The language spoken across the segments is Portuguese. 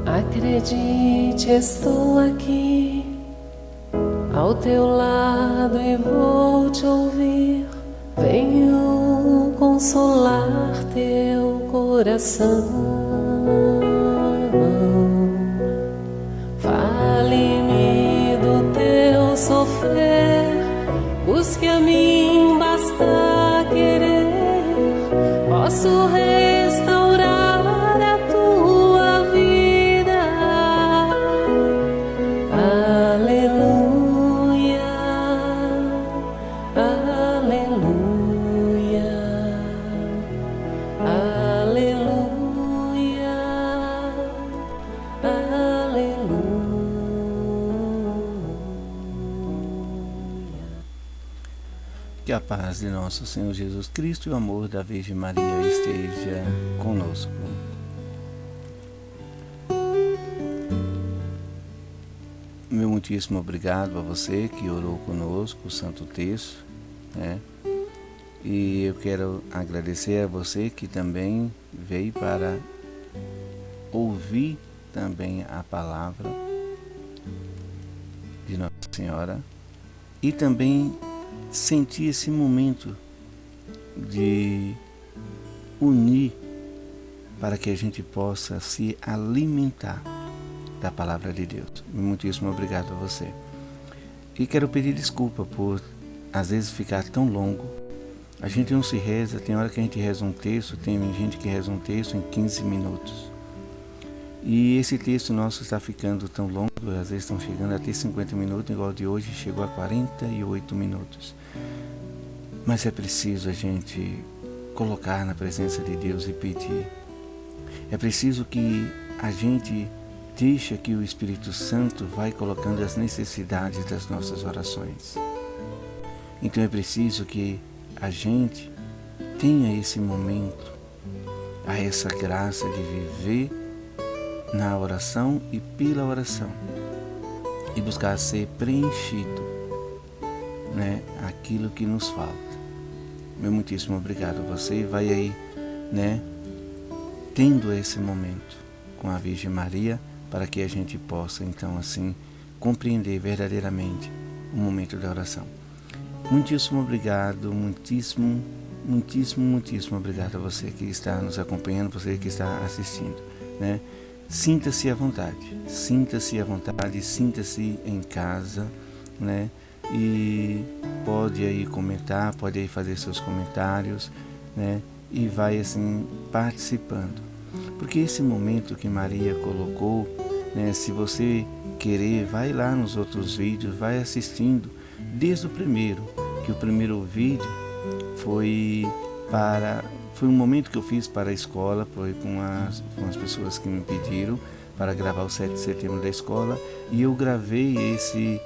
Acredite, estou aqui ao teu lado e vou te ouvir. Venho consolar teu coração. Fale-me do teu sofrer, busque a mim, basta querer. Posso restaurar a tua vida. Aleluia, aleluia, aleluia, aleluia. Que a paz de nosso Senhor Jesus Cristo e o amor da Virgem Maria esteja conosco. Meu muitíssimo obrigado a você que orou conosco o Santo Terço, né? E eu quero agradecer a você que também veio para ouvir também a palavra de Nossa Senhora e também sentir esse momento de unir para que a gente possa se alimentar da palavra de Deus. Muitíssimo obrigado a você. E quero pedir desculpa por às vezes ficar tão longo. A gente não se reza, tem hora que a gente reza um texto, tem gente que reza um texto em 15 minutos. E esse texto nosso está ficando tão longo, às vezes estão chegando até 50 minutos, igual de hoje chegou a 48 minutos. Mas é preciso a gente colocar na presença de Deus e pedir. É preciso que a gente deixe que o Espírito Santo vai colocando as necessidades das nossas orações. Então é preciso que a gente tenha esse momento, essa graça de viver na oração e pela oração e buscar ser preenchido, né, aquilo que nos falta. Meu muitíssimo obrigado a você. Vai aí, né, tendo esse momento com a Virgem Maria para que a gente possa então assim compreender verdadeiramente o momento da oração. Muitíssimo obrigado, muitíssimo obrigado a você que está nos acompanhando, você que está assistindo, né? Sinta-se à vontade, sinta-se em casa, né? E pode aí comentar, pode aí fazer seus comentários, né? E vai assim participando, porque esse momento que Maria colocou, né? Se você querer, vai lá nos outros vídeos, vai assistindo desde o primeiro, que o primeiro vídeo foi um momento que eu fiz para a escola, foi com as pessoas que me pediram para gravar o 7 de setembro da escola, e eu gravei esse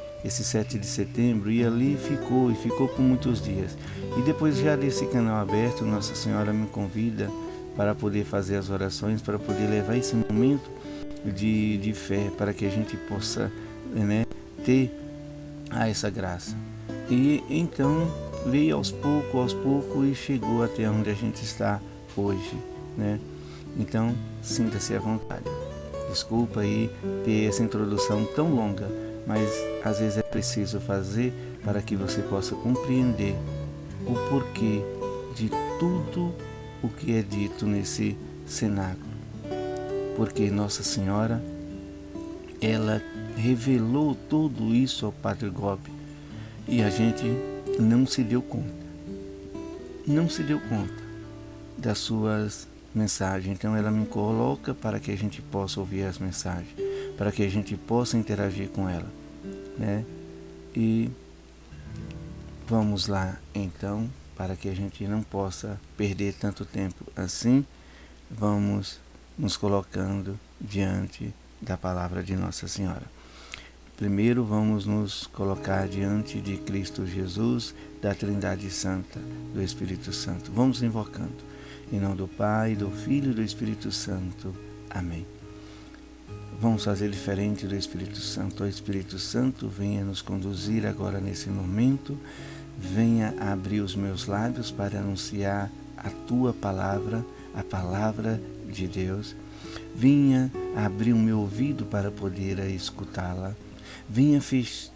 7 de setembro e ali ficou por muitos dias. E depois já desse canal aberto, Nossa Senhora me convida para poder fazer as orações, para poder levar esse momento de fé, para que a gente possa, né, ter essa graça. E então veio aos poucos e chegou até onde a gente está hoje, né? Então sinta-se à vontade. Desculpa aí ter essa introdução tão longa, mas às vezes é preciso fazer para que você possa compreender o porquê de tudo o que é dito nesse cenáculo. Porque Nossa Senhora, ela revelou tudo isso ao Padre Gobi e a gente não se deu conta das suas mensagens. Então ela me coloca para que a gente possa ouvir as mensagens, para que a gente possa interagir com ela, né? E vamos lá então, para que a gente não possa perder tanto tempo assim, vamos nos colocando diante da palavra de Nossa Senhora. Primeiro vamos nos colocar diante de Cristo Jesus, da Trindade Santa, do Espírito Santo. Vamos invocando. Em nome do Pai, do Filho e do Espírito Santo. Amém. Vamos fazer diferente do Espírito Santo. O Espírito Santo venha nos conduzir agora nesse momento. Venha abrir os meus lábios para anunciar a tua palavra, a palavra de Deus. Venha abrir o meu ouvido para poder escutá-la. Venha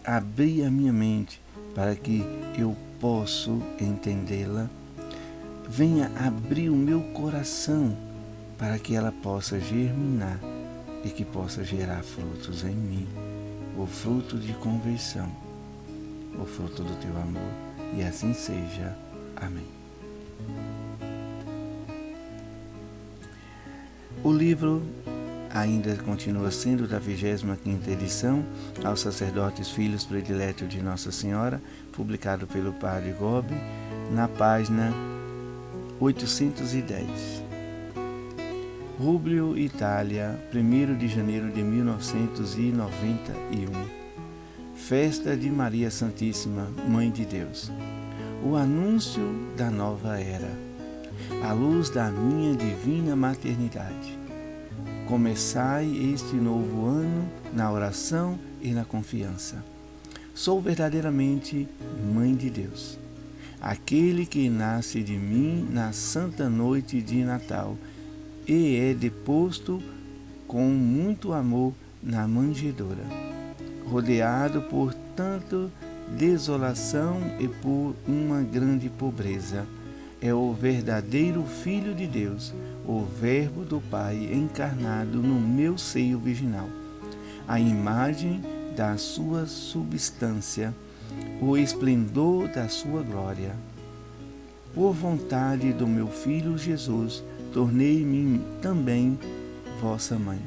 abrir a minha mente para que eu possa entendê-la. Venha abrir o meu coração para que ela possa germinar e que possa gerar frutos em mim, o fruto de conversão, o fruto do teu amor. E assim seja. Amém. O livro ainda continua sendo da 25ª edição, aos sacerdotes filhos prediletos de Nossa Senhora, publicado pelo Padre Gobi, na página 810. Rubio, Itália, 1º de janeiro de 1991. Festa de Maria Santíssima, Mãe de Deus. O anúncio da nova era. À luz da minha divina maternidade. Começai este novo ano na oração e na confiança. Sou verdadeiramente Mãe de Deus. Aquele que nasce de mim na santa noite de Natal e é deposto com muito amor na manjedoura, rodeado por tanta desolação e por uma grande pobreza. É o verdadeiro Filho de Deus, o Verbo do Pai encarnado no meu seio virginal, a imagem da sua substância, o esplendor da sua glória. Por vontade do meu Filho Jesus, tornei-me também vossa mãe.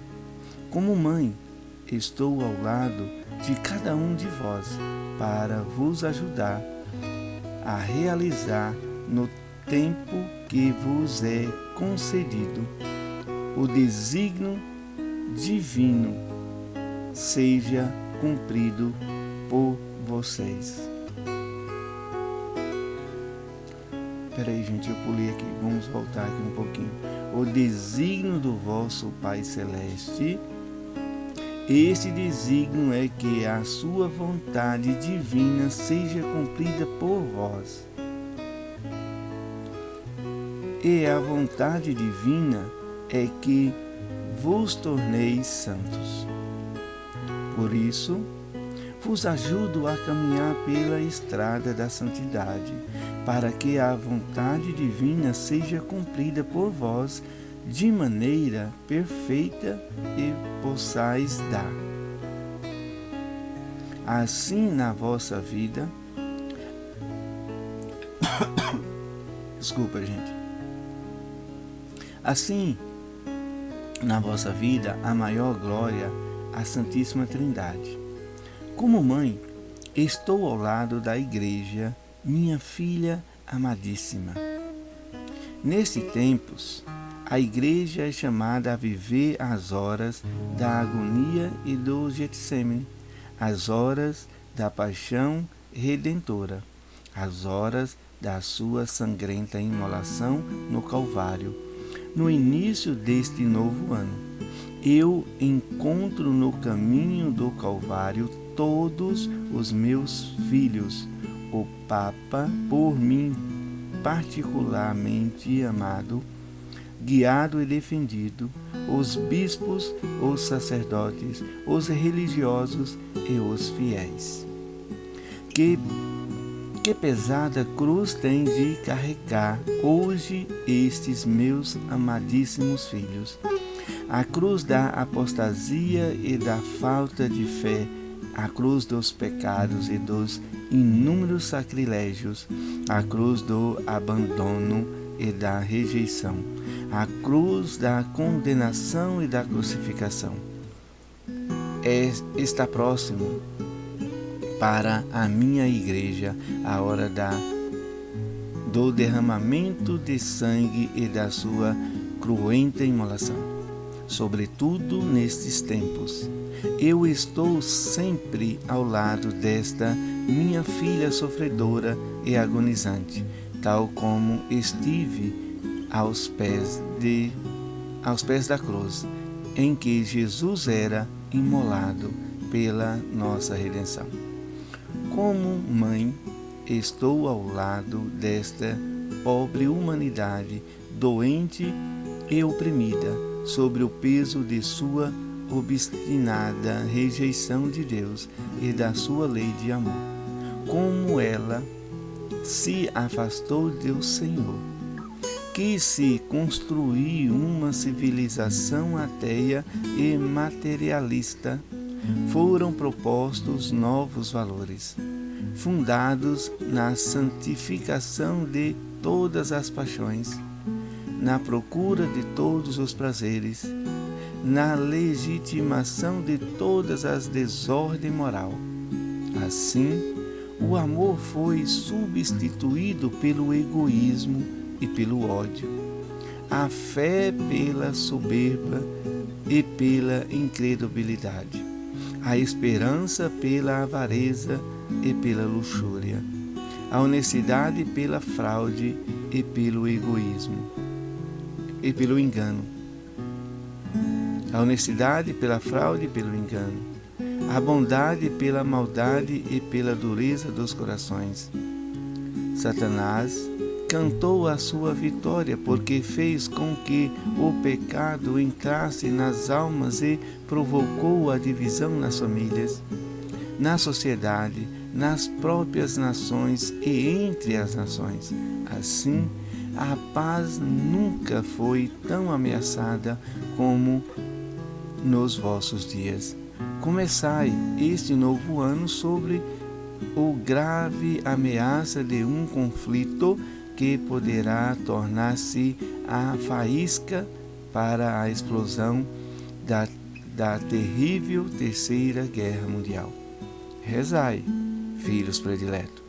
Como mãe, estou ao lado de cada um de vós para vos ajudar a realizar no tempo que vos é concedido o desígnio divino seja cumprido por vocês. Peraí, gente, eu pulei aqui. Vamos voltar aqui um pouquinho. O desígnio do vosso Pai Celeste. Este desígnio é que a sua vontade divina seja cumprida por vós. E a vontade divina é que vos torneis santos. Por isso, vos ajudo a caminhar pela estrada da santidade, para que a vontade divina seja cumprida por vós de maneira perfeita e possais dar. Assim na vossa vida, desculpa, gente. Assim, na vossa vida, a maior glória à Santíssima Trindade. Como mãe, estou ao lado da Igreja, minha filha amadíssima. Nesses tempos, a Igreja é chamada a viver as horas da agonia e do Getsêmani, as horas da paixão redentora, as horas da sua sangrenta imolação no Calvário. No início deste novo ano, eu encontro no caminho do Calvário todos os meus filhos, o Papa, por mim particularmente amado, guiado e defendido, os bispos, os sacerdotes, os religiosos e os fiéis. Que pesada cruz tem de carregar hoje estes meus amadíssimos filhos. A cruz da apostasia e da falta de fé, a cruz dos pecados e dos inúmeros sacrilégios, a cruz do abandono e da rejeição, a cruz da condenação e da crucificação. Está próximo para a minha Igreja a hora do derramamento de sangue e da sua cruenta imolação. Sobretudo nestes tempos, eu estou sempre ao lado desta minha filha sofredora e agonizante, tal como estive aos pés da cruz, em que Jesus era imolado pela nossa redenção. Como mãe, estou ao lado desta pobre humanidade, doente e oprimida, sobre o peso de sua obstinada rejeição de Deus e da sua lei de amor. Como ela se afastou do Senhor, que se construir uma civilização ateia e materialista, foram propostos novos valores, fundados na santificação de todas as paixões, na procura de todos os prazeres, na legitimação de todas as desordem moral. Assim, o amor foi substituído pelo egoísmo e pelo ódio, a fé pela soberba e pela incredulidade, a esperança pela avareza e pela luxúria, a honestidade pela fraude e pelo egoísmo e pelo engano, a honestidade pela fraude e pelo engano, a bondade pela maldade e pela dureza dos corações. Satanás cantou a sua vitória porque fez com que o pecado entrasse nas almas e provocou a divisão nas famílias, na sociedade, nas próprias nações e entre as nações. Assim, a paz nunca foi tão ameaçada como nos vossos dias. Começai este novo ano sobre o grave ameaça de um conflito que poderá tornar-se a faísca para a explosão da terrível Terceira Guerra Mundial. Rezai, filhos prediletos,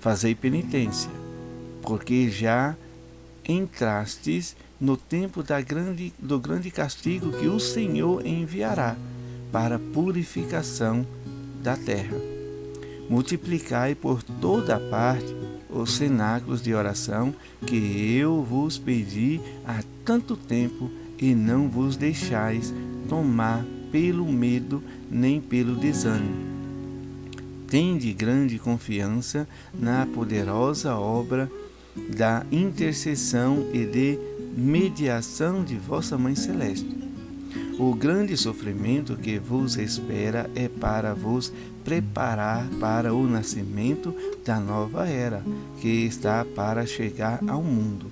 fazei penitência, porque já entrastes no tempo do grande castigo que o Senhor enviará para a purificação da terra. Multiplicai por toda a parte os cenáculos de oração que eu vos pedi há tanto tempo, e não vos deixais tomar pelo medo nem pelo desânimo. Tende grande confiança na poderosa obra da intercessão e de mediação de vossa Mãe Celeste. O grande sofrimento que vos espera é para vos preparar para o nascimento da nova era que está para chegar ao mundo.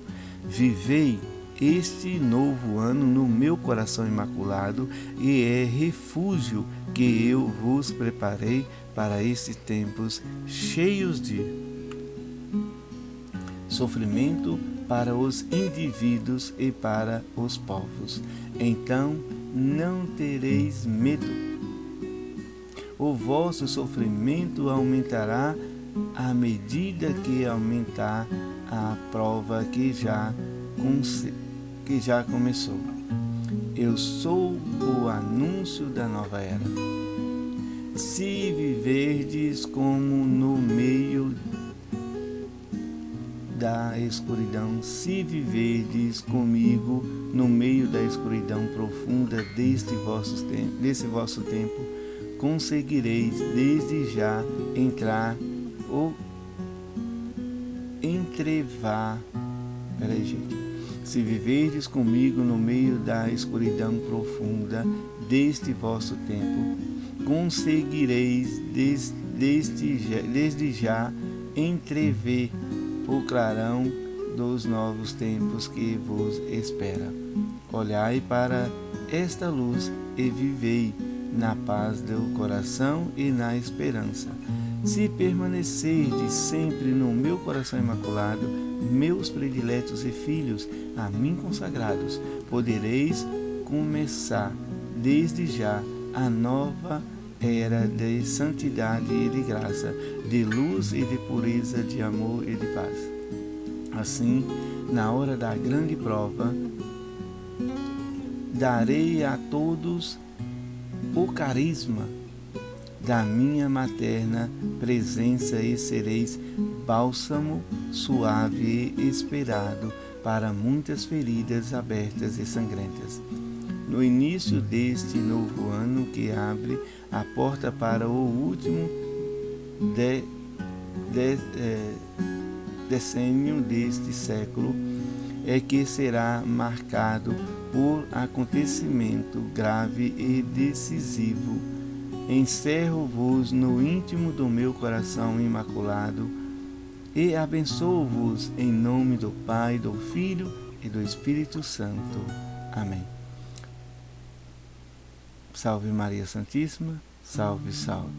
Vivei este novo ano no meu coração imaculado, e é refúgio que eu vos preparei para estes tempos cheios de sofrimento para os indivíduos e para os povos. Então não tereis medo. O vosso sofrimento aumentará à medida que aumentar a prova que já começou. Eu sou o anúncio da nova era. Se viverdes como no meio da escuridão, se viverdes comigo no meio da escuridão profunda desse vosso tempo, conseguireis desde já entrar ou entrevar. Se viverdes comigo no meio da escuridão profunda deste vosso tempo, conseguireis desde já entrever o clarão dos novos tempos que vos espera. Olhai para esta luz e vivei na paz do coração e na esperança. Se permanecerdes sempre no meu coração imaculado, meus prediletos e filhos a mim consagrados, podereis começar desde já a nova era de santidade e de graça, de luz e de pureza, de amor e de paz. Assim, na hora da grande prova, darei a todos o carisma da minha materna presença e sereis bálsamo suave e esperado para muitas feridas abertas e sangrentas. No início deste novo ano que abre a porta para o último decênio deste século é que será marcado por acontecimento grave e decisivo. Encerro-vos no íntimo do meu coração imaculado e abençoo-vos em nome do Pai, do Filho e do Espírito Santo. Amém. Salve Maria Santíssima, salve, salve.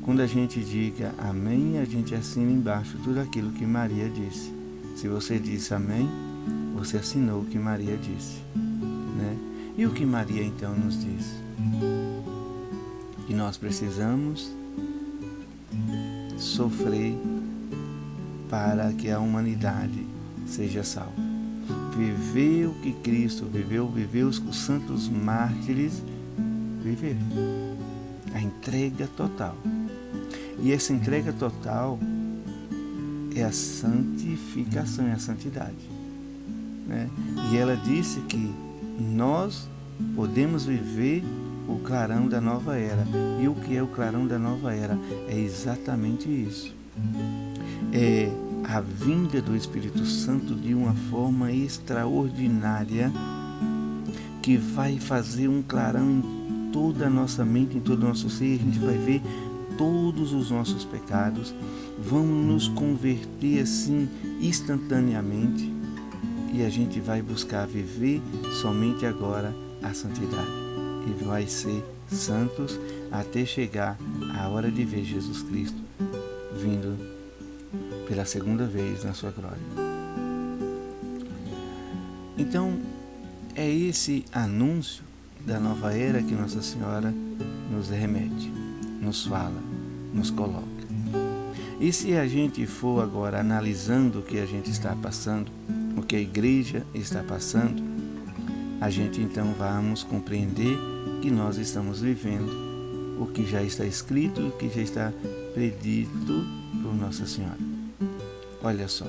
Quando a gente diga amém, a gente assina embaixo tudo aquilo que Maria disse. Se você disse amém, você assinou o que Maria disse, né? E o que Maria então nos diz? Que nós precisamos sofrer para que a humanidade seja salva. Viver o que Cristo viveu, viver os santos mártires, viver a entrega total. E essa entrega total é a santificação, é a santidade, né? E ela disse que nós podemos viver o clarão da nova era. E o que é o clarão da nova era? É exatamente isso. É a vinda do Espírito Santo de uma forma extraordinária que vai fazer um clarão em toda a nossa mente, em todo o nosso ser. A gente vai ver todos os nossos pecados, vamos nos converter assim instantaneamente e a gente vai buscar viver somente agora a santidade. E vai ser santos até chegar a hora de ver Jesus Cristo vindo pela segunda vez na sua glória. Então, é esse anúncio da nova era que Nossa Senhora nos remete, nos fala, nos coloca. E se a gente for agora analisando o que a gente está passando, o que a igreja está passando, a gente então vamos compreender que nós estamos vivendo o que já está escrito, o que já está predito por Nossa Senhora. Olha só,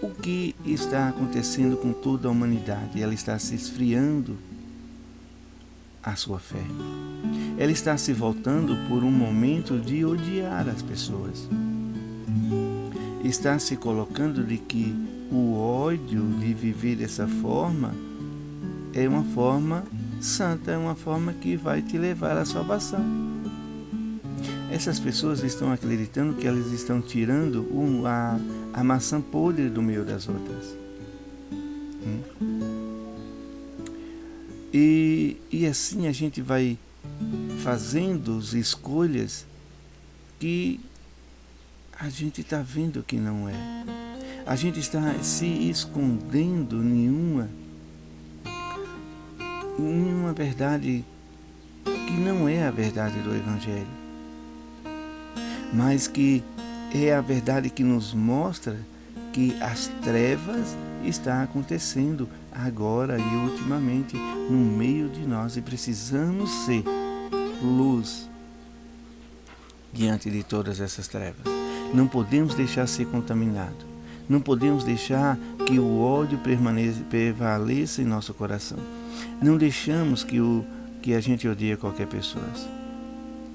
o que está acontecendo com toda a humanidade? Ela está se esfriando a sua fé. Ela está se voltando por um momento de odiar as pessoas. Está se colocando de que o ódio de viver dessa forma é uma forma santa, é uma forma que vai te levar à salvação. Essas pessoas estão acreditando que elas estão tirando a maçã podre do meio das outras. E assim a gente vai fazendo escolhas que a gente está vendo que não é. A gente está se escondendo nenhuma verdade que não é a verdade do Evangelho, mas que é a verdade que nos mostra que as trevas estão acontecendo agora e ultimamente no meio de nós e precisamos ser luz diante de todas essas trevas. Não podemos deixar ser contaminado. Não podemos deixar que o ódio prevaleça em nosso coração. Não deixamos que a gente odeie qualquer pessoa.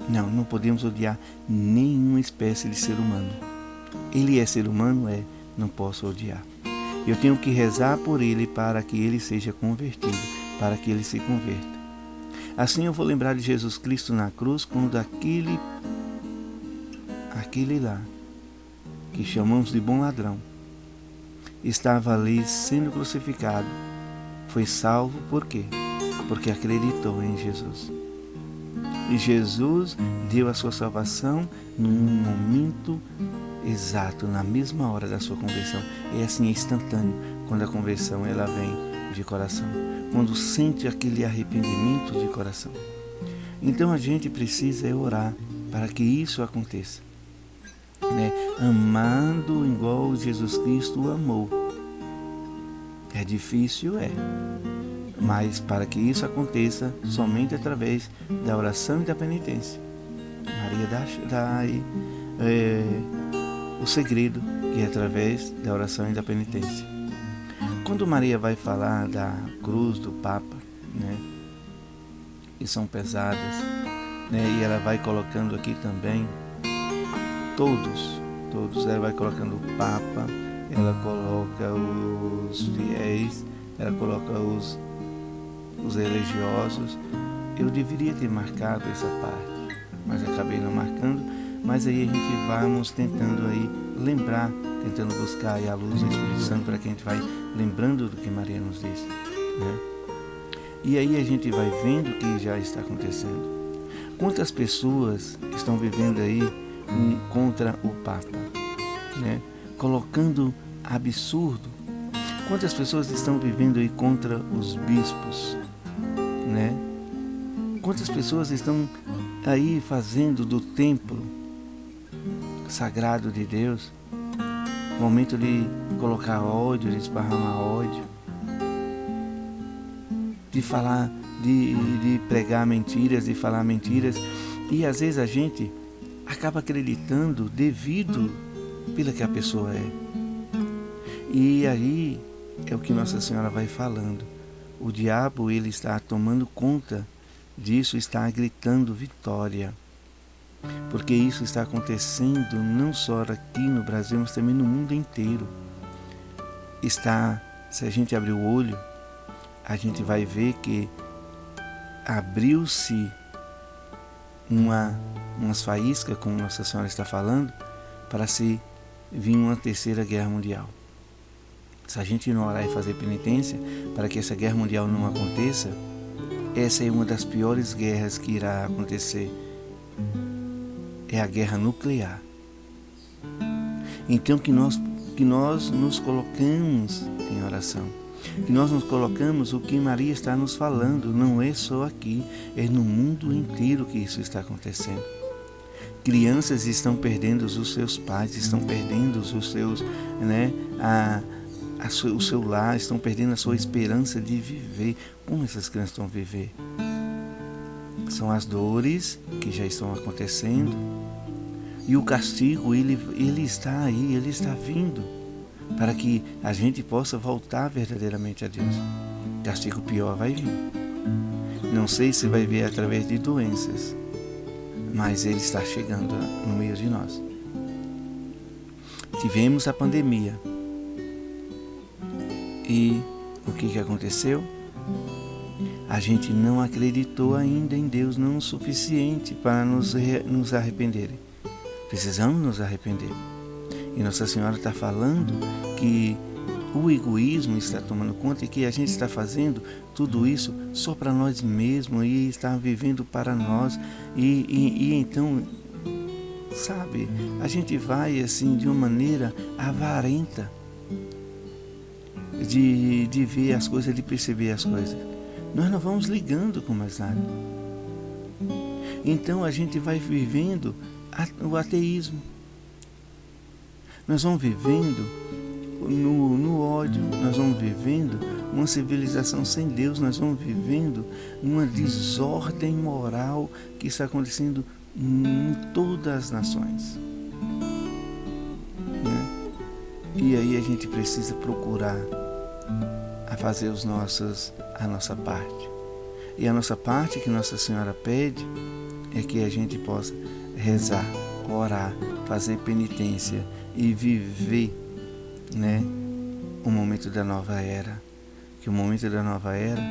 Não podemos odiar nenhuma espécie de ser humano. Ele é ser humano? É. Não posso odiar. Eu tenho que rezar por ele para que ele seja convertido, para que ele se converta. Assim eu vou lembrar de Jesus Cristo na cruz, quando aquele lá, que chamamos de bom ladrão, estava ali sendo crucificado. Foi salvo por quê? Porque acreditou em Jesus. E Jesus deu a sua salvação num momento exato, na mesma hora da sua conversão. É assim, é instantâneo, quando a conversão ela vem de coração, quando sente aquele arrependimento de coração. Então a gente precisa orar para que isso aconteça, né? Amando igual Jesus Cristo amou. É difícil, mas para que isso aconteça somente através da oração e da penitência. Maria dá aí o segredo, que é através da oração e da penitência. Quando Maria vai falar da cruz do Papa, né, que são pesadas, né, e ela vai colocando aqui também todos todos. Ela vai colocando o Papa, ela coloca os fiéis, ela coloca os religiosos. Eu deveria ter marcado essa parte, mas acabei não marcando. Mas aí a gente vamos tentando aí lembrar, tentando buscar aí a luz do Espírito Santo para que a gente vai lembrando do que Maria nos disse, né? E aí a gente vai vendo o que já está acontecendo. Quantas pessoas estão vivendo aí contra o Papa, né? Colocando absurdo. Quantas pessoas estão vivendo aí contra os bispos, né? Quantas pessoas estão aí fazendo do templo sagrado de Deus momento de colocar ódio, de esparramar ódio, de falar, de pregar mentiras, de falar mentiras, e às vezes a gente acaba acreditando devido pela que a pessoa é. E aí é o que Nossa Senhora vai falando. O diabo, ele está tomando conta disso, está gritando vitória. Porque isso está acontecendo não só aqui no Brasil, mas também no mundo inteiro. Se a gente abrir o olho, a gente vai ver que abriu-se umas faíscas, como Nossa Senhora está falando, para se vir uma terceira guerra mundial. Se a gente não orar e fazer penitência para que essa guerra mundial não aconteça, essa é uma das piores guerras que irá acontecer. É a guerra nuclear. Então que nós nos colocamos em oração, que nós nos colocamos o que Maria está nos falando, não é só aqui, é no mundo inteiro que isso está acontecendo. Crianças estão perdendo os seus pais, estão perdendo os seus, né, o seu lar, estão perdendo a sua esperança de viver. Como essas crianças estão a viver? São as dores que já estão acontecendo, e o castigo ele está aí, ele está vindo para que a gente possa voltar verdadeiramente a Deus. O castigo pior vai vir. Não sei se vai vir através de doenças, mas ele está chegando no meio de nós. Tivemos a pandemia, e o que aconteceu? A gente não acreditou ainda em Deus não o suficiente para nos arrependerem. Precisamos nos arrepender. E Nossa Senhora está falando que o egoísmo está tomando conta e que a gente está fazendo tudo isso só para nós mesmos e está vivendo para nós. E então, sabe, a gente vai assim de uma maneira avarenta de ver as coisas, de perceber as coisas. Nós não vamos ligando com mais nada. Então a gente vai vivendo o ateísmo. Nós vamos vivendo no ódio, nós vamos vivendo uma civilização sem Deus, nós vamos vivendo uma desordem moral que está acontecendo em todas as nações. Né? E aí a gente precisa procurar a fazer a nossa parte. E a nossa parte que Nossa Senhora pede é que a gente possa rezar, orar, fazer penitência e viver, né, o momento da nova era. Que o momento da nova era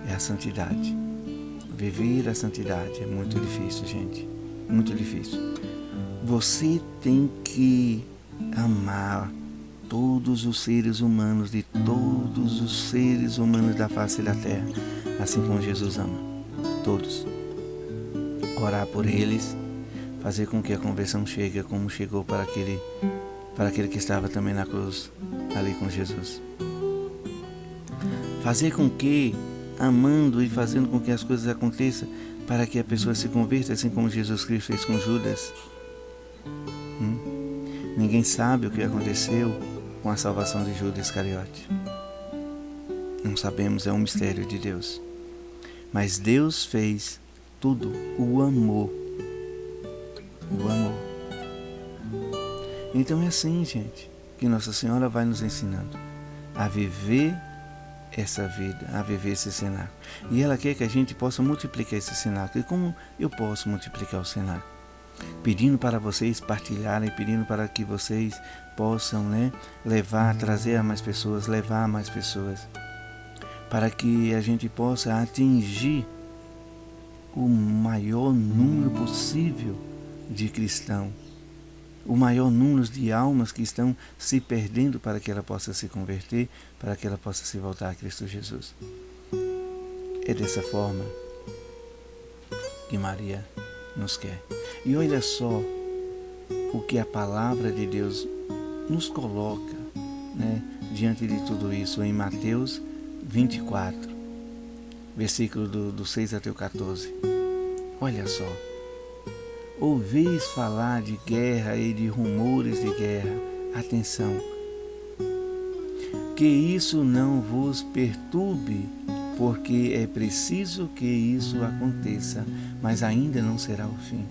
é a santidade. Viver a santidade é muito difícil, gente. Muito difícil. Você tem que amar todos os seres humanos, de todos os seres humanos da face da terra, assim como Jesus ama. Todos. Orar por eles, fazer com que a conversão chegue como chegou para aquele que estava também na cruz, ali com Jesus. Fazer com que, amando e fazendo com que as coisas aconteçam, para que a pessoa se converta, assim como Jesus Cristo fez com Judas. Ninguém sabe o que aconteceu com a salvação de Judas Iscariote. Não sabemos, é um mistério de Deus. Mas Deus fez tudo, o amor. O amor. Então é assim, gente, que Nossa Senhora vai nos ensinando a viver essa vida, a viver esse cenáculo. E ela quer que a gente possa multiplicar esse cenáculo. E como eu posso multiplicar o cenáculo? pedindo para vocês partilharem, pedindo para que vocês possam, levar, trazer a mais pessoas, levar a mais pessoas, para que a gente possa atingir o maior número possível de cristãos, o maior número de almas que estão se perdendo, para que ela possa se converter, para que ela possa se voltar a Cristo Jesus. É dessa forma que Maria nos quer. E olha só o que a palavra de Deus nos coloca, diante de tudo isso, em Mateus 24, versículo do 6 até o 14. Olha só. Ouvis falar de guerra e de rumores de guerra. Atenção. Que isso não vos perturbe, porque é preciso que isso aconteça, mas ainda não será o fim.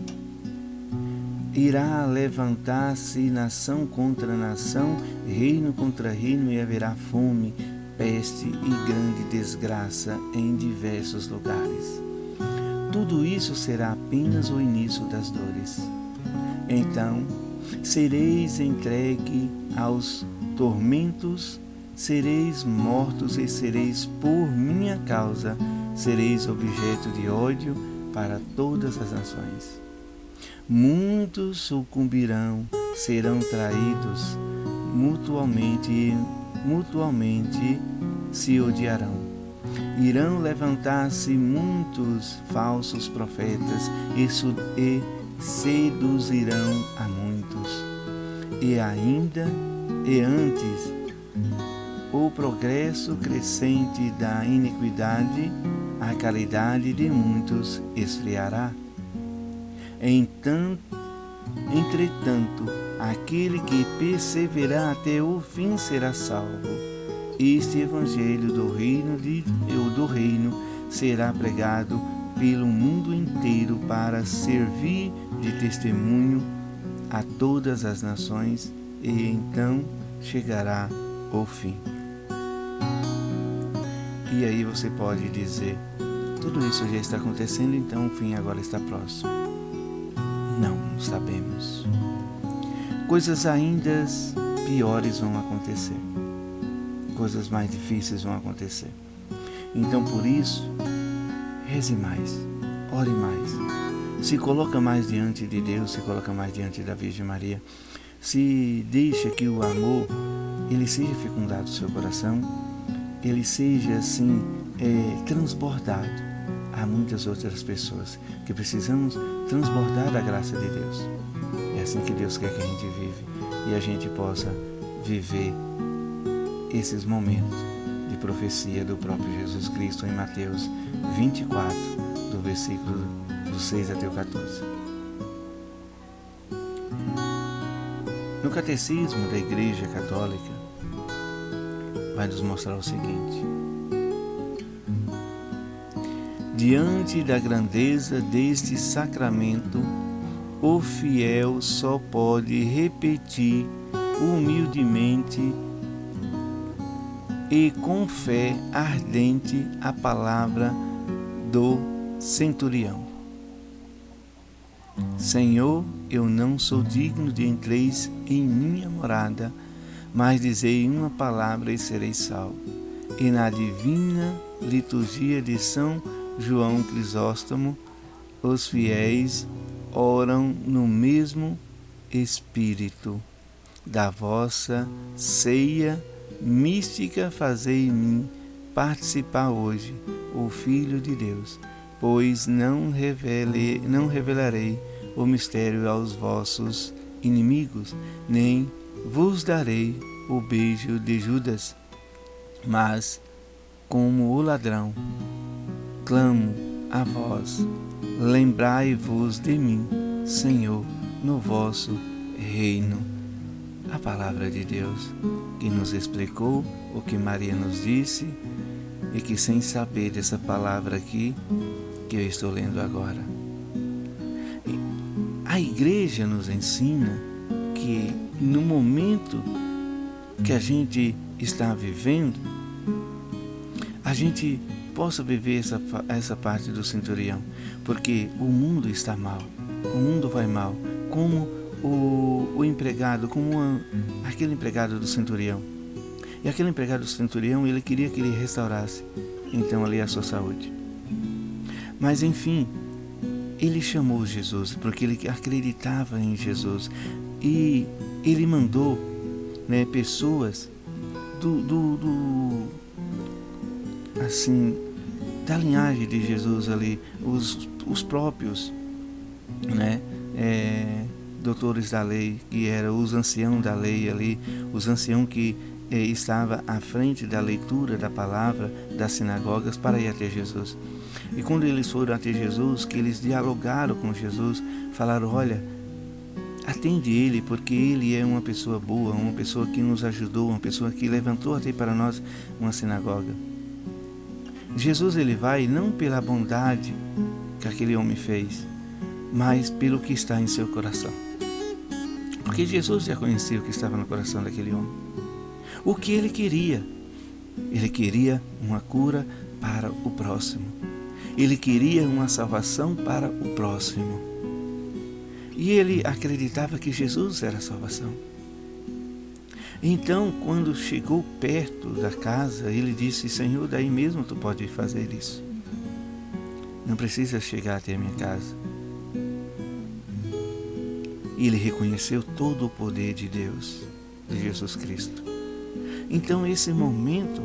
Irá levantar-se nação contra nação, reino contra reino, e haverá fome, peste e grande desgraça em diversos lugares. Tudo isso será apenas o início das dores. Então, sereis entregue aos tormentos, sereis mortos e sereis por minha causa, sereis objeto de ódio para todas as nações. Muitos sucumbirão, serão traídos, mutuamente se odiarão. Irão levantar-se muitos falsos profetas e seduzirão a muitos. E antes, o progresso crescente da iniquidade, a caridade de muitos esfriará. Entretanto, aquele que perseverar até o fim será salvo. Este evangelho do reino será pregado pelo mundo inteiro para servir de testemunho a todas as nações, e então chegará o fim. E aí você pode dizer, tudo isso já está acontecendo, então o fim agora está próximo. Não sabemos. Coisas ainda piores vão acontecer. Coisas mais difíceis vão acontecer. Então, por isso, reze mais, ore mais, se coloca mais diante de Deus, se coloca mais diante da Virgem Maria, se deixa que o amor, ele seja fecundado no seu coração, ele seja assim, transbordado a muitas outras pessoas, que precisamos transbordar da graça de Deus. É assim que Deus quer que a gente vive, e a gente possa viver esses momentos de profecia do próprio Jesus Cristo em Mateus 24, do versículo do 6 até o 14. No Catecismo da Igreja Católica, vai nos mostrar o seguinte: diante da grandeza deste sacramento, o fiel só pode repetir humildemente e com fé ardente a palavra do centurião: Senhor, eu não sou digno de entreis em minha morada, mas dizei uma palavra e serei salvo. E na divina liturgia de São João Crisóstomo, os fiéis oram no mesmo espírito da vossa ceia mística. Fazei em mim participar hoje o Filho de Deus, pois não revelarei o mistério aos vossos inimigos, nem vos darei o beijo de Judas, mas, como o ladrão, clamo a vós, lembrai-vos de mim, Senhor, no vosso reino. A palavra de Deus que nos explicou o que Maria nos disse, e que sem saber dessa palavra aqui que eu estou lendo agora, a igreja nos ensina que no momento que a gente está vivendo, a gente possa viver essa parte do centurião, porque o mundo está mal, o mundo vai mal, como o empregado, aquele empregado do centurião. E aquele empregado do centurião, ele queria que ele restaurasse, então, ali a sua saúde. Mas, enfim, ele chamou Jesus, porque ele acreditava em Jesus. E ele mandou, pessoas assim, da linhagem de Jesus ali, os próprios, doutores da lei, que eram os anciãos da lei ali, os anciãos que estava à frente da leitura da palavra das sinagogas para ir até Jesus. E quando eles foram até Jesus, que eles dialogaram com Jesus, falaram: olha, atende ele, porque ele é uma pessoa boa, uma pessoa que nos ajudou, uma pessoa que levantou até para nós uma sinagoga. Jesus, ele vai não pela bondade que aquele homem fez, mas pelo que está em seu coração. Porque Jesus já conhecia o que estava no coração daquele homem. O que ele queria? Ele queria uma cura para o próximo. Ele queria uma salvação para o próximo. E ele acreditava que Jesus era a salvação. Então, quando chegou perto da casa, ele disse: Senhor, daí mesmo tu pode fazer isso. Não precisa chegar até a minha casa. E ele reconheceu todo o poder de Deus, de Jesus Cristo. Então, esse momento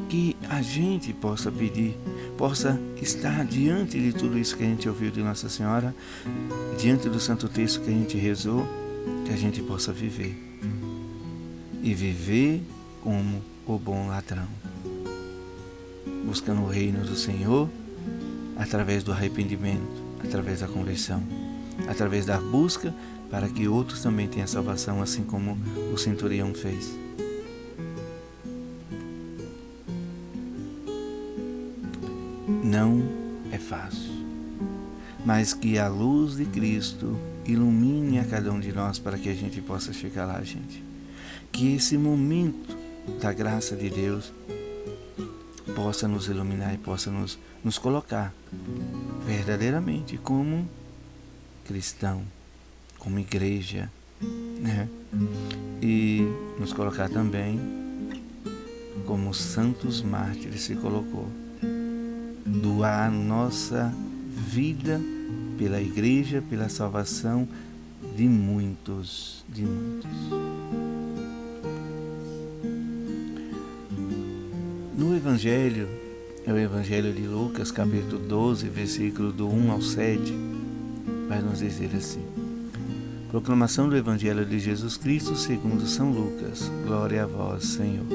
que a gente possa pedir, possa estar diante de tudo isso que a gente ouviu de Nossa Senhora, diante do Santo Texto que a gente rezou, que a gente possa viver. E viver como o bom ladrão, buscando o reino do Senhor através do arrependimento, através da conversão, através da busca para que outros também tenham salvação, assim como o centurião fez. Não é fácil, mas que a luz de Cristo ilumine a cada um de nós para que a gente possa chegar lá, gente. Que esse momento da graça de Deus possa nos iluminar e possa nos colocar verdadeiramente como cristão, como igreja, e nos colocar também como santos mártires se colocou. Doar nossa vida pela igreja, pela salvação de muitos, No Evangelho, é o Evangelho de Lucas, capítulo 12, versículo do 1 ao 7, vai nos dizer assim: Proclamação do Evangelho de Jesus Cristo segundo São Lucas. Glória a vós, Senhor.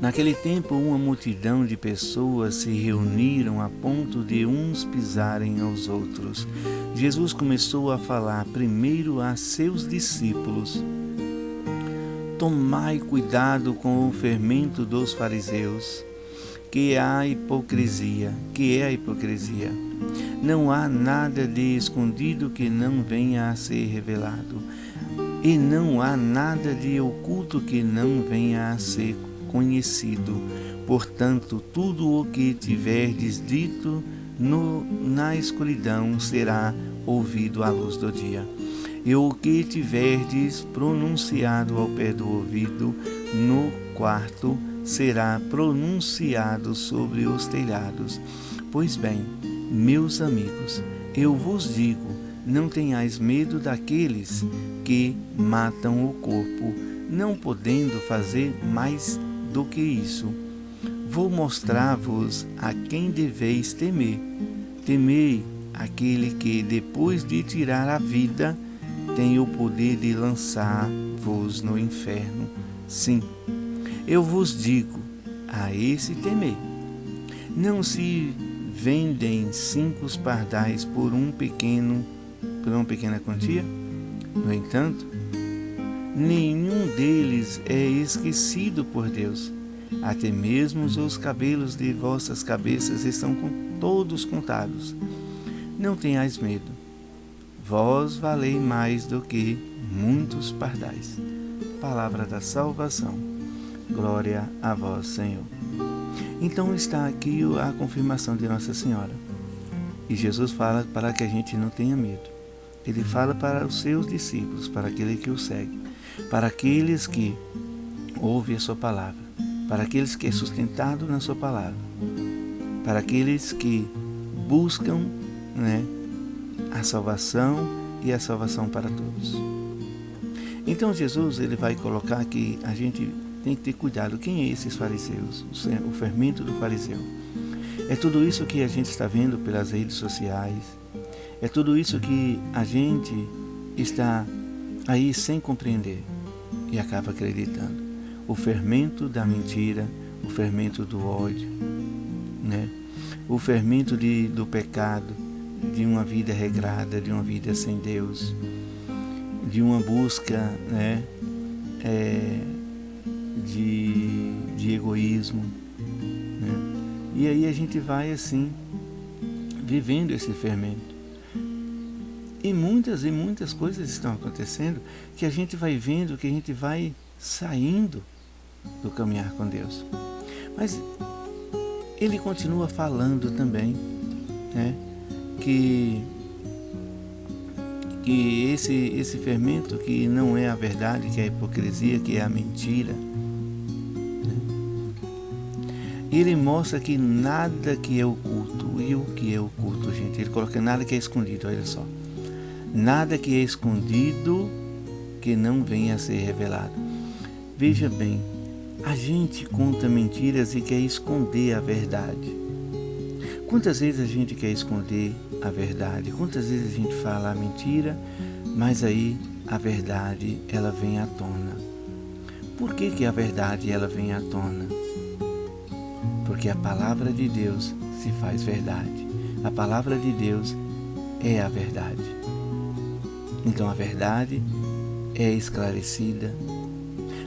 Naquele tempo, uma multidão de pessoas se reuniram a ponto de uns pisarem aos outros. Jesus começou a falar primeiro a seus discípulos: Tomai cuidado com o fermento dos fariseus, que é a hipocrisia. Não há nada de escondido que não venha a ser revelado, e não há nada de oculto que não venha a ser conhecido. Portanto, tudo o que tiverdes dito na escuridão será ouvido à luz do dia. E o que tiverdes pronunciado ao pé do ouvido no quarto será pronunciado sobre os telhados. Pois bem, meus amigos, eu vos digo, não tenhais medo daqueles que matam o corpo, não podendo fazer mais do que isso. Vou mostrar-vos a quem deveis temer. Temei aquele que, depois de tirar a vida, tem o poder de lançar-vos no inferno. Sim, eu vos digo, a esse temei. Não se vendem 5 pardais por uma pequena quantia? No entanto, nenhum deles é esquecido por Deus. Até mesmo os cabelos de vossas cabeças estão todos contados. Não tenhais medo. Vós valei mais do que muitos pardais. Palavra da salvação. Glória a vós, Senhor. Então está aqui a confirmação de Nossa Senhora. E Jesus fala para que a gente não tenha medo. Ele fala para os seus discípulos, para aquele que o segue, para aqueles que ouvem a sua palavra, para aqueles que é sustentado na sua palavra, para aqueles que buscam, a salvação e a salvação para todos. Então Jesus, ele vai colocar que a gente tem que ter cuidado. Quem é esses fariseus? O fermento do fariseu. É tudo isso que a gente está vendo pelas redes sociais. É tudo isso que a gente está aí sem compreender e acaba acreditando. O fermento da mentira, o fermento do ódio, o fermento do pecado, de uma vida regrada, de uma vida sem Deus, de uma busca de egoísmo. E aí a gente vai assim, vivendo esse fermento. E muitas coisas estão acontecendo que a gente vai vendo, que a gente vai saindo do caminhar com Deus. Mas ele continua falando também, que esse fermento que não é a verdade, que é a hipocrisia, que é a mentira. Ele mostra que nada que é oculto, e o que é oculto, gente? Ele coloca nada que é escondido, olha só. Nada que é escondido que não venha a ser revelado. Veja bem, a gente conta mentiras e quer esconder a verdade. Quantas vezes a gente quer esconder a verdade? Quantas vezes a gente fala a mentira, mas aí a verdade ela vem à tona. Por que a verdade ela vem à tona? Porque a palavra de Deus se faz verdade. A palavra de Deus é a verdade. Então a verdade é esclarecida,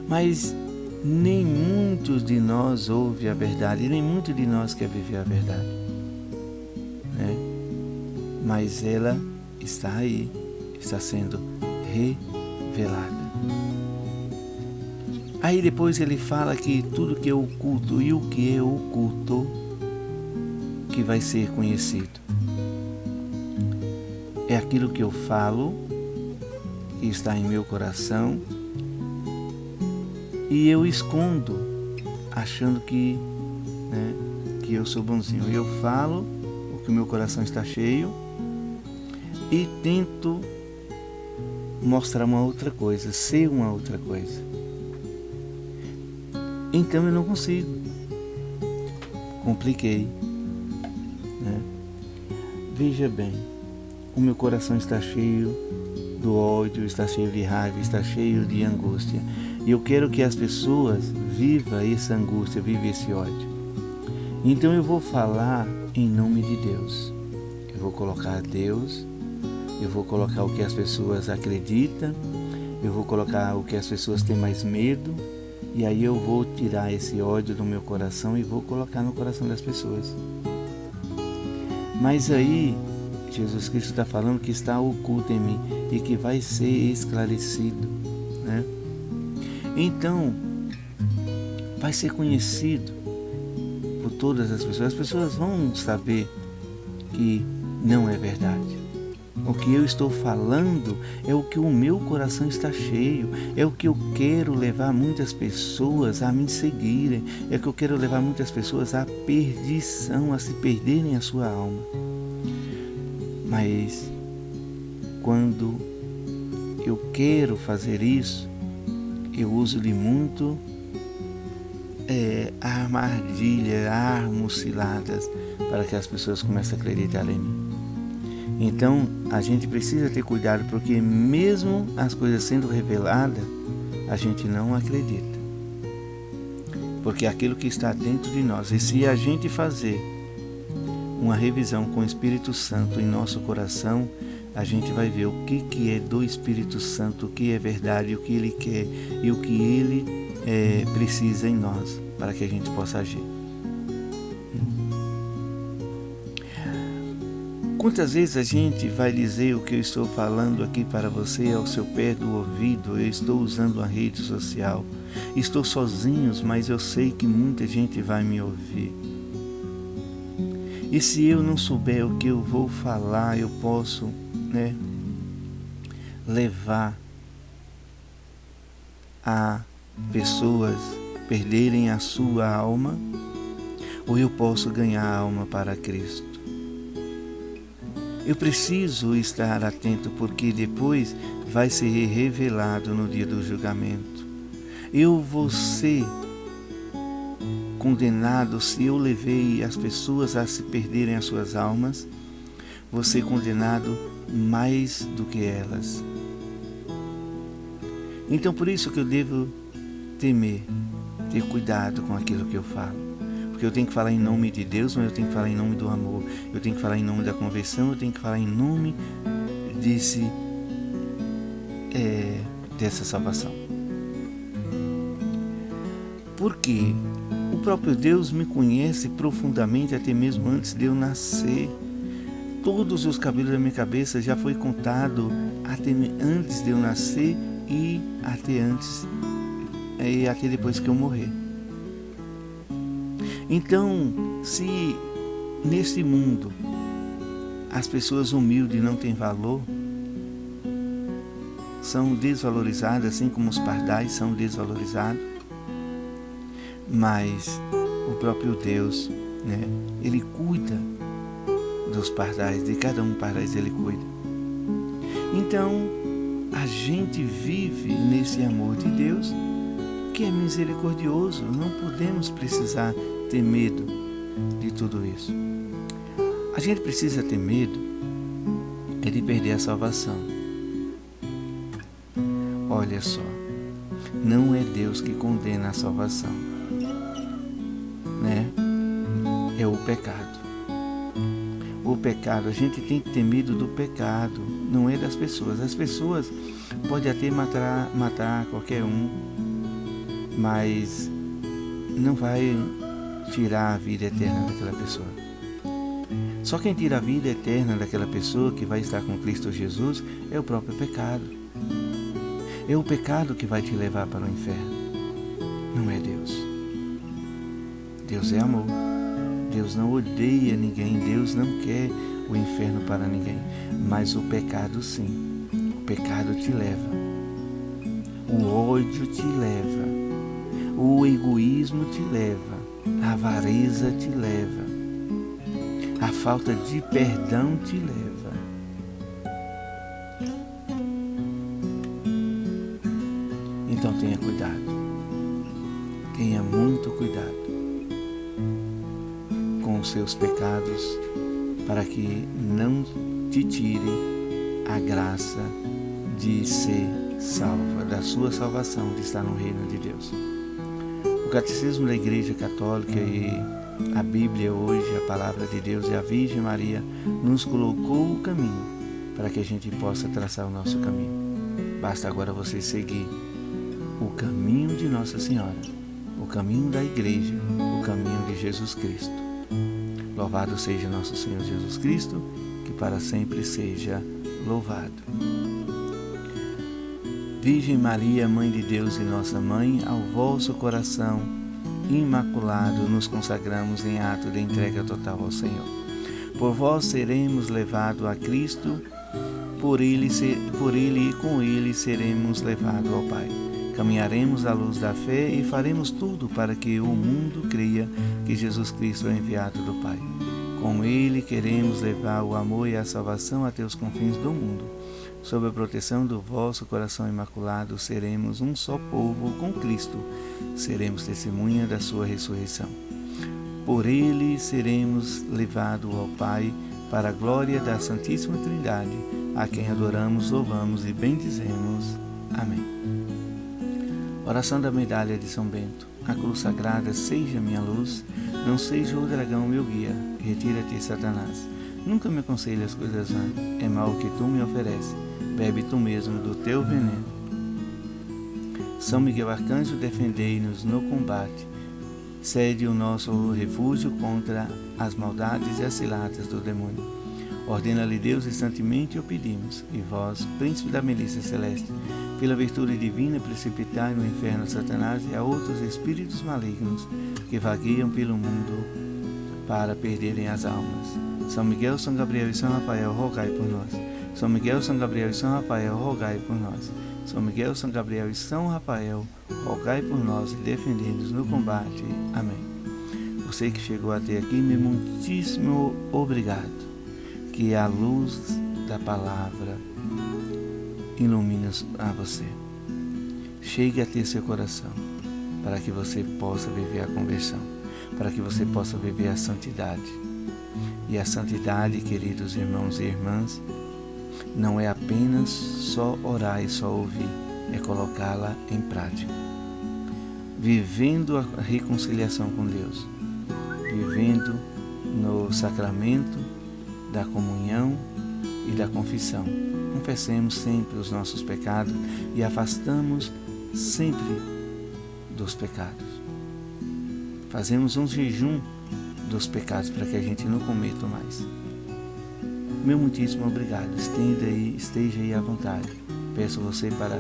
mas nem muitos de nós ouvem a verdade, nem muitos de nós quer viver a verdade. Mas ela está aí, está sendo revelada. Aí depois ele fala que tudo que é oculto, e o que é oculto que vai ser conhecido. É aquilo que eu falo, que está em meu coração, e eu escondo, achando que eu sou bonzinho. Eu falo o que o meu coração está cheio e tento mostrar uma outra coisa, ser uma outra coisa. Então eu não consigo. Compliquei. Veja bem, o meu coração está cheio do ódio, está cheio de raiva, está cheio de angústia. E eu quero que as pessoas vivam essa angústia, vivam esse ódio. Então eu vou falar em nome de Deus. Eu vou colocar Deus, eu vou colocar o que as pessoas acreditam, eu vou colocar o que as pessoas têm mais medo, e aí eu vou tirar esse ódio do meu coração e vou colocar no coração das pessoas. Mas aí Jesus Cristo está falando que está oculto em mim e que vai ser esclarecido, Então, vai ser conhecido por todas as pessoas. As pessoas vão saber que não é verdade. O que eu estou falando é o que o meu coração está cheio, é o que eu quero levar muitas pessoas a me seguirem, é o que eu quero levar muitas pessoas à perdição, a se perderem a sua alma. Mas quando eu quero fazer isso, eu uso de muito armadilha, armas ciladas para que as pessoas comecem a acreditar em mim. Então a gente precisa ter cuidado, porque mesmo as coisas sendo reveladas, a gente não acredita. Porque aquilo que está dentro de nós, e se a gente fazer uma revisão com o Espírito Santo em nosso coração, a gente vai ver o que é do Espírito Santo, o que é verdade, o que Ele quer e o que Ele precisa em nós para que a gente possa agir. Quantas vezes a gente vai dizer o que eu estou falando aqui para você ao seu pé do ouvido? Eu estou usando uma rede social, estou sozinho, mas eu sei que muita gente vai me ouvir. E se eu não souber o que eu vou falar, eu posso, levar a pessoas perderem a sua alma, ou eu posso ganhar a alma para Cristo. Eu preciso estar atento, porque depois vai ser revelado no dia do julgamento. Eu vou ser condenado se eu levei as pessoas a se perderem as suas almas, vou ser condenado mais do que elas. Então por isso que eu devo temer, ter cuidado com aquilo que eu falo. Porque eu tenho que falar em nome de Deus, mas eu tenho que falar em nome do amor. Eu tenho que falar em nome da conversão, eu tenho que falar em nome dessa salvação. Porque o próprio Deus me conhece profundamente, até mesmo antes de eu nascer. Todos os cabelos da minha cabeça já foi contado até antes de eu nascer e até depois que eu morrer. Então, se nesse mundo as pessoas humildes não têm valor, são desvalorizadas, assim como os pardais são desvalorizados, mas o próprio Deus, Ele cuida dos pardais, de cada um pardais Ele cuida. Então, a gente vive nesse amor de Deus, que é misericordioso. Não podemos precisar ter medo de tudo isso. A gente precisa ter medo de perder a salvação. Olha só, não é Deus que condena a salvação, é o pecado. O pecado, a gente tem que ter medo do pecado, não é das pessoas. As pessoas podem até matar qualquer um, mas não vai tirar a vida eterna daquela pessoa. Só quem tira a vida eterna daquela pessoa que vai estar com Cristo Jesus é o próprio pecado. É o pecado que vai te levar para o inferno, não é Deus. Deus é amor. Deus não odeia ninguém, Deus não quer o inferno para ninguém, mas o pecado sim. O pecado te leva, o ódio te leva, o egoísmo te leva, a avareza te leva, a falta de perdão te leva. Então tenha cuidado, tenha muito cuidado com os seus pecados, para que não te tire a graça de ser salva, da sua salvação, de estar no reino de Deus. O Catecismo da Igreja Católica e a Bíblia hoje, a Palavra de Deus e a Virgem Maria nos colocou o caminho para que a gente possa traçar o nosso caminho. Basta agora você seguir o caminho de Nossa Senhora, o caminho da Igreja, o caminho de Jesus Cristo. Louvado seja nosso Senhor Jesus Cristo, que para sempre seja louvado. Virgem Maria, Mãe de Deus e nossa Mãe, ao vosso coração imaculado nos consagramos em ato de entrega total ao Senhor. Por vós seremos levados a Cristo, por ele e com ele seremos levados ao Pai. Caminharemos à luz da fé e faremos tudo para que o mundo creia que Jesus Cristo é enviado do Pai. Com ele queremos levar o amor e a salvação até os confins do mundo. Sob a proteção do vosso coração imaculado, seremos um só povo com Cristo. Seremos testemunha da sua ressurreição. Por ele seremos levados ao Pai, para a glória da Santíssima Trindade, a quem adoramos, louvamos e bendizemos. Amém. Oração da medalha de São Bento. A cruz sagrada seja minha luz, não seja o dragão meu guia. Retira-te, Satanás. Nunca me aconselhe as coisas vãs, é mal o que tu me ofereces. Bebe tu mesmo do teu veneno. São Miguel Arcanjo, defendei-nos no combate. Cede o nosso refúgio contra as maldades e as ciladas do demônio. Ordena-lhe Deus instantemente o pedimos, e vós, príncipe da milícia celeste, pela virtude divina, precipitai no inferno Satanás e a outros espíritos malignos que vagueiam pelo mundo, para perderem as almas. São Miguel, São Gabriel e São Rafael, rogai por nós. São Miguel, São Gabriel e São Rafael, rogai por nós. São Miguel, São Gabriel e São Rafael, rogai por nós e defendei-nos no combate. Amém. Você que chegou até aqui, meu muitíssimo obrigado. Que a luz da palavra ilumine a você. Chegue a ter seu coração, para que você possa viver a conversão, para que você possa viver a santidade. E a santidade, queridos irmãos e irmãs, não é apenas só orar e só ouvir, é colocá-la em prática. Vivendo a reconciliação com Deus, vivendo no sacramento da comunhão e da confissão. Confessemos sempre os nossos pecados e afastamos sempre dos pecados. Fazemos um jejum dos pecados para que a gente não cometa mais. Meu muitíssimo obrigado. Esteja aí à vontade. Peço você para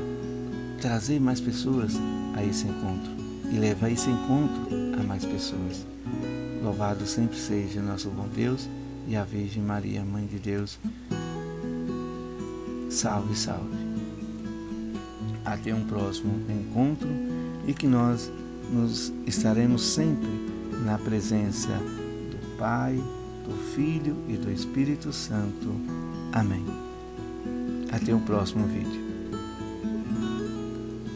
trazer mais pessoas a esse encontro e levar esse encontro a mais pessoas. Louvado sempre seja nosso bom Deus e a Virgem Maria, Mãe de Deus. Salve, salve. Até um próximo encontro e que nós nos estaremos sempre na presença do Pai, do Filho e do Espírito Santo. Amém. Até o próximo vídeo.